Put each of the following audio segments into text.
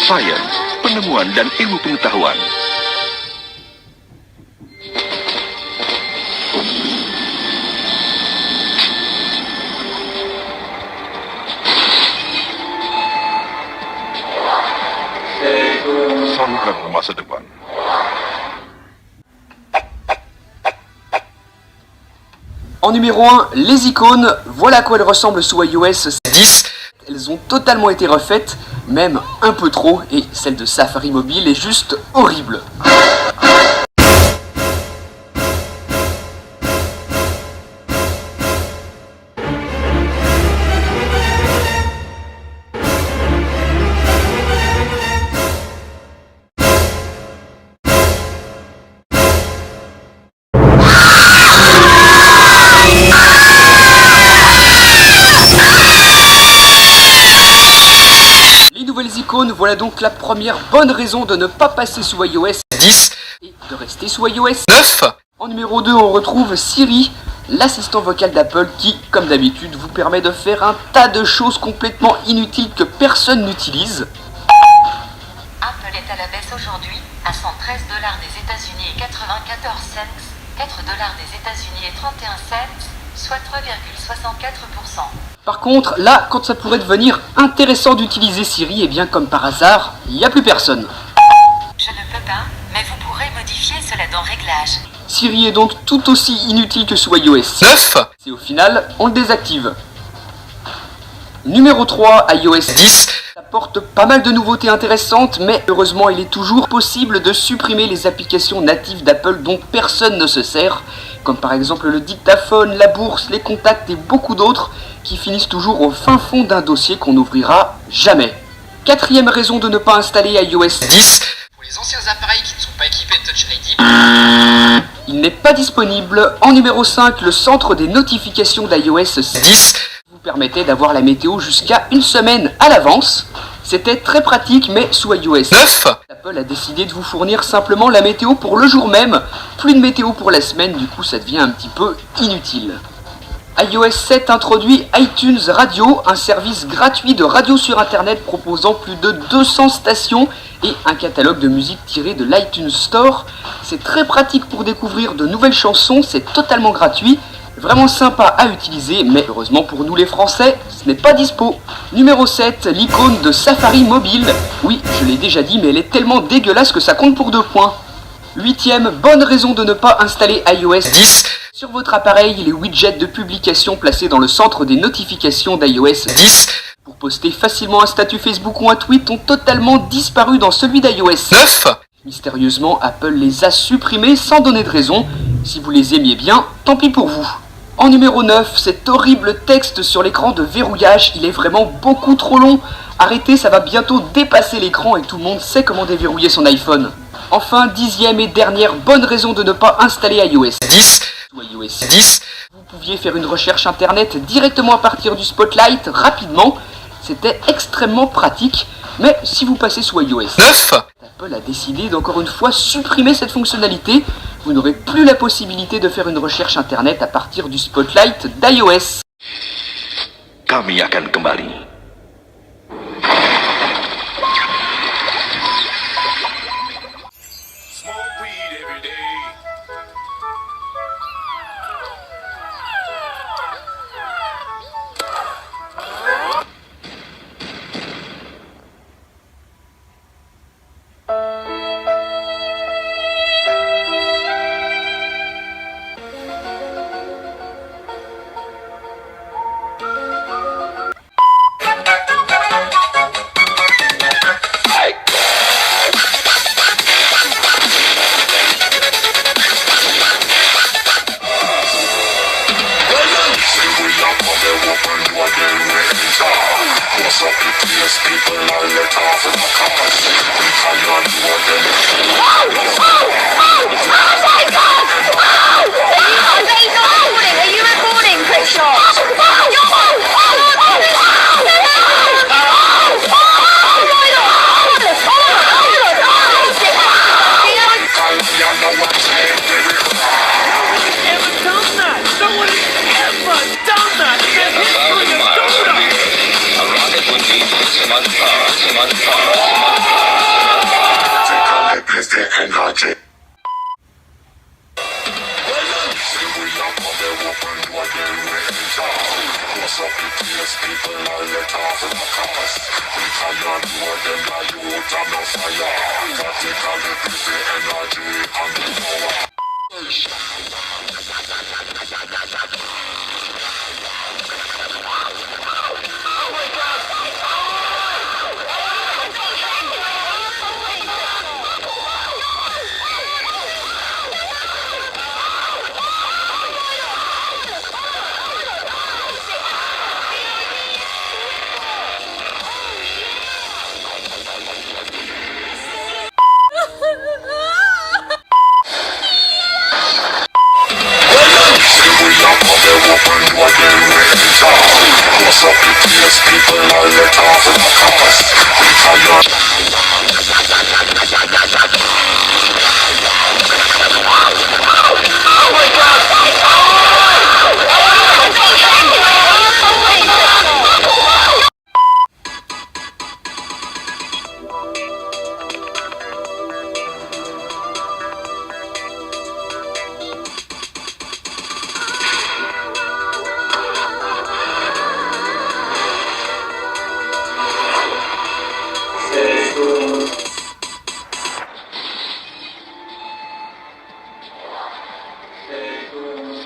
Science, penemuan dan ilmu pengetahuan. Saluran masa depan. En numéro 1, les icônes. Voilà à quoi elles ressemblent sous iOS 10. Elles ont totalement été refaites, même un peu trop, et celle de Safari Mobile est juste horrible. Nouvelles icônes, voilà donc la première bonne raison de ne pas passer sous iOS 10 et de rester sous iOS 9. En numéro 2, on retrouve Siri, l'assistant vocal d'Apple qui, comme d'habitude, vous permet de faire un tas de choses complètement inutiles que personne n'utilise. Apple est à la baisse aujourd'hui à 113 $ des États-Unis et 94 cents, 4 $ des États-Unis et 31 cents, soit 3,64%. Par contre, là, quand ça pourrait devenir intéressant d'utiliser Siri, et bien comme par hasard, il n'y a plus personne. Je ne peux pas, mais vous pourrez modifier cela dans Réglages. Siri est donc tout aussi inutile que sous iOS 9, et au final, on le désactive. Numéro 3, iOS 10 apporte pas mal de nouveautés intéressantes, mais heureusement, il est toujours possible de supprimer les applications natives d'Apple dont personne ne se sert, comme par exemple le dictaphone, la bourse, les contacts et beaucoup d'autres qui finissent toujours au fin fond d'un dossier qu'on n'ouvrira jamais. Quatrième raison de ne pas installer iOS 10. Pour les anciens appareils qui ne sont pas équipés de Touch ID, il n'est pas disponible. En numéro 5, le centre des notifications d'iOS 10 vous permettait d'avoir la météo jusqu'à une semaine à l'avance. C'était très pratique, mais sous iOS 9, Apple a décidé de vous fournir simplement la météo pour le jour même. Plus de météo pour la semaine, du coup ça devient un petit peu inutile. iOS 7 introduit iTunes Radio, un service gratuit de radio sur internet proposant plus de 200 stations et un catalogue de musique tiré de l'iTunes Store. C'est très pratique pour découvrir de nouvelles chansons, c'est totalement gratuit, vraiment sympa à utiliser, mais heureusement pour nous les Français, ce n'est pas dispo. Numéro 7, l'icône de Safari Mobile. Oui, je l'ai déjà dit, mais elle est tellement dégueulasse que ça compte pour 2 points. Huitième, bonne raison de ne pas installer iOS 10. Sur votre appareil, les widgets de publication placés dans le centre des notifications d'iOS 10 pour poster facilement un statut Facebook ou un tweet ont totalement disparu dans celui d'iOS 9. Mystérieusement, Apple les a supprimés sans donner de raison. Si vous les aimiez bien, tant pis pour vous. En numéro 9, cet horrible texte sur l'écran de verrouillage, il est vraiment beaucoup trop long. Arrêtez, ça va bientôt dépasser l'écran et tout le monde sait comment déverrouiller son iPhone. Enfin, 10e et dernière bonne raison de ne pas installer iOS 10. Sous iOS 10, vous pouviez faire une recherche internet directement à partir du Spotlight, rapidement. C'était extrêmement pratique, mais si vous passez sous iOS 9, Apple a décidé d'encore une fois supprimer cette fonctionnalité. Vous n'aurez plus la possibilité de faire une recherche internet à partir du Spotlight d'iOS. Kami akan kembali. Samantha.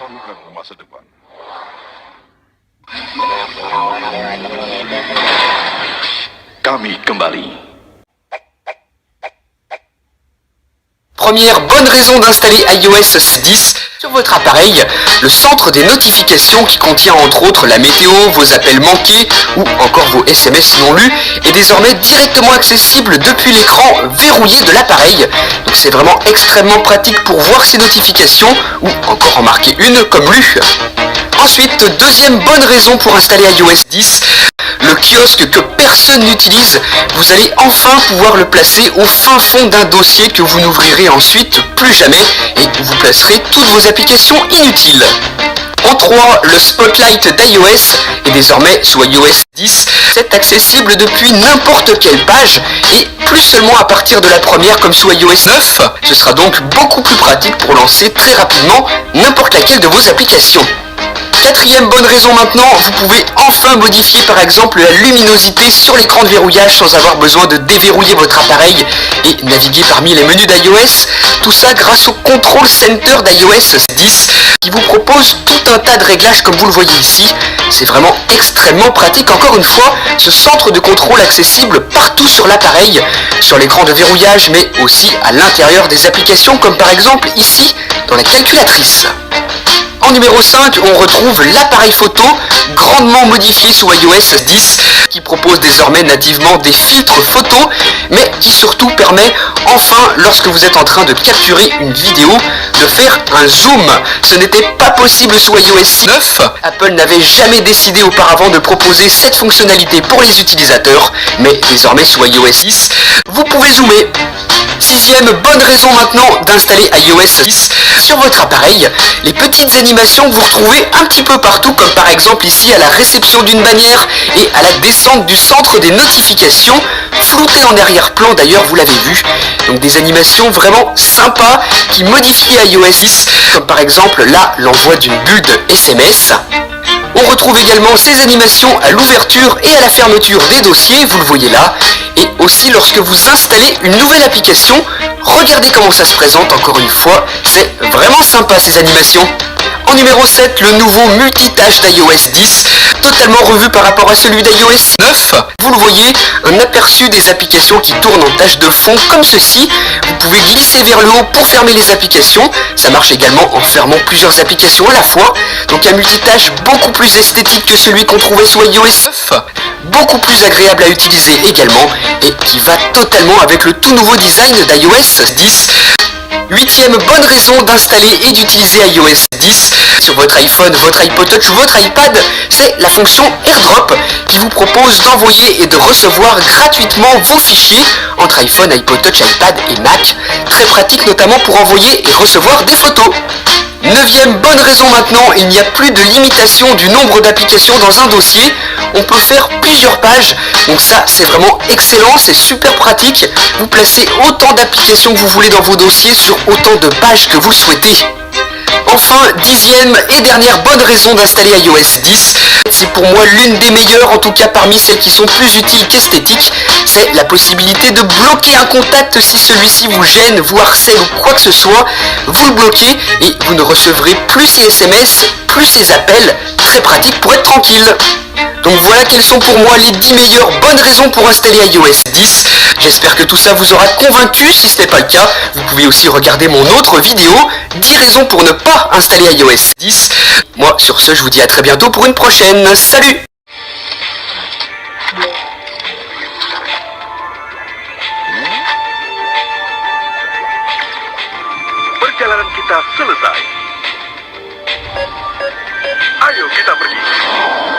Saluran masa depan. Kami kembali. Première bonne raison d'installer iOS 10 sur votre appareil, le centre des notifications qui contient entre autres la météo, vos appels manqués ou encore vos SMS non lus est désormais directement accessible depuis l'écran verrouillé de l'appareil. Donc c'est vraiment extrêmement pratique pour voir ces notifications ou encore en marquer une comme lue. Ensuite, deuxième bonne raison pour installer iOS 10, le kiosque que personne n'utilise, vous allez enfin pouvoir le placer au fin fond d'un dossier que vous n'ouvrirez ensuite plus jamais et où vous placerez toutes vos applications inutiles. En 3, le Spotlight d'iOS est désormais sous iOS 10, c'est accessible depuis n'importe quelle page et plus seulement à partir de la première comme sous iOS 9. Ce sera donc beaucoup plus pratique pour lancer très rapidement n'importe laquelle de vos applications. Quatrième bonne raison maintenant, vous pouvez enfin modifier par exemple la luminosité sur l'écran de verrouillage sans avoir besoin de déverrouiller votre appareil et naviguer parmi les menus d'iOS. Tout ça grâce au Control Center d'iOS 10 qui vous propose tout un tas de réglages comme vous le voyez ici. C'est vraiment extrêmement pratique, encore une fois, ce centre de contrôle accessible partout sur l'appareil, sur l'écran de verrouillage mais aussi à l'intérieur des applications comme par exemple ici dans la calculatrice. En numéro 5, on retrouve l'appareil photo grandement modifié sous iOS 10 qui propose désormais nativement des filtres photos mais qui surtout permet enfin lorsque vous êtes en train de capturer une vidéo de faire un zoom. Ce n'était pas possible sous iOS 9. Apple n'avait jamais décidé auparavant de proposer cette fonctionnalité pour les utilisateurs mais désormais sous iOS 10, vous pouvez zoomer. Sixième bonne raison maintenant d'installer iOS 10 sur votre appareil, les petites animations que vous retrouvez un petit peu partout comme par exemple ici à la réception d'une bannière et à la descente du centre des notifications, floutées en arrière-plan d'ailleurs vous l'avez vu. Donc des animations vraiment sympas qui modifient iOS 10 comme par exemple là l'envoi d'une bulle de SMS. On retrouve également ces animations à l'ouverture et à la fermeture des dossiers, vous le voyez là, et aussi lorsque vous installez une nouvelle application, regardez comment ça se présente encore une fois, c'est vraiment sympa ces animations. En numéro 7, le nouveau multitâche d'iOS 10, totalement revu par rapport à celui d'iOS 9. Vous le voyez, un aperçu des applications qui tournent en tâche de fond comme ceci. Vous pouvez glisser vers le haut pour fermer les applications. Ça marche également en fermant plusieurs applications à la fois. Donc un multitâche beaucoup plus esthétique que celui qu'on trouvait sous iOS 9. Beaucoup plus agréable à utiliser également et qui va totalement avec le tout nouveau design d'iOS 10. Huitième bonne raison d'installer et d'utiliser iOS 10 sur votre iPhone, votre iPod Touch ou votre iPad, c'est la fonction AirDrop qui vous propose d'envoyer et de recevoir gratuitement vos fichiers entre iPhone, iPod Touch, iPad et Mac. Très pratique notamment pour envoyer et recevoir des photos. Neuvième bonne raison maintenant, il n'y a plus de limitation du nombre d'applications dans un dossier. On peut faire plusieurs pages, donc ça c'est vraiment excellent, c'est super pratique. Vous placez autant d'applications que vous voulez dans vos dossiers sur autant de pages que vous souhaitez. Enfin, dixième et dernière bonne raison d'installer iOS 10, c'est pour moi l'une des meilleures, en tout cas parmi celles qui sont plus utiles qu'esthétiques, c'est la possibilité de bloquer un contact si celui-ci vous gêne, vous harcèle ou quoi que ce soit. Vous le bloquez et vous ne recevrez plus ces SMS, plus ces appels, très pratique pour être tranquille. Donc voilà quelles sont pour moi les 10 meilleures bonnes raisons pour installer iOS 10. J'espère que tout ça vous aura convaincu. Si ce n'est pas le cas, vous pouvez aussi regarder mon autre vidéo, 10 raisons pour ne pas installer iOS 10. Moi, sur ce, je vous dis à très bientôt pour une prochaine. Salut! Perjalanan kita selesai. Ayo kita pergi.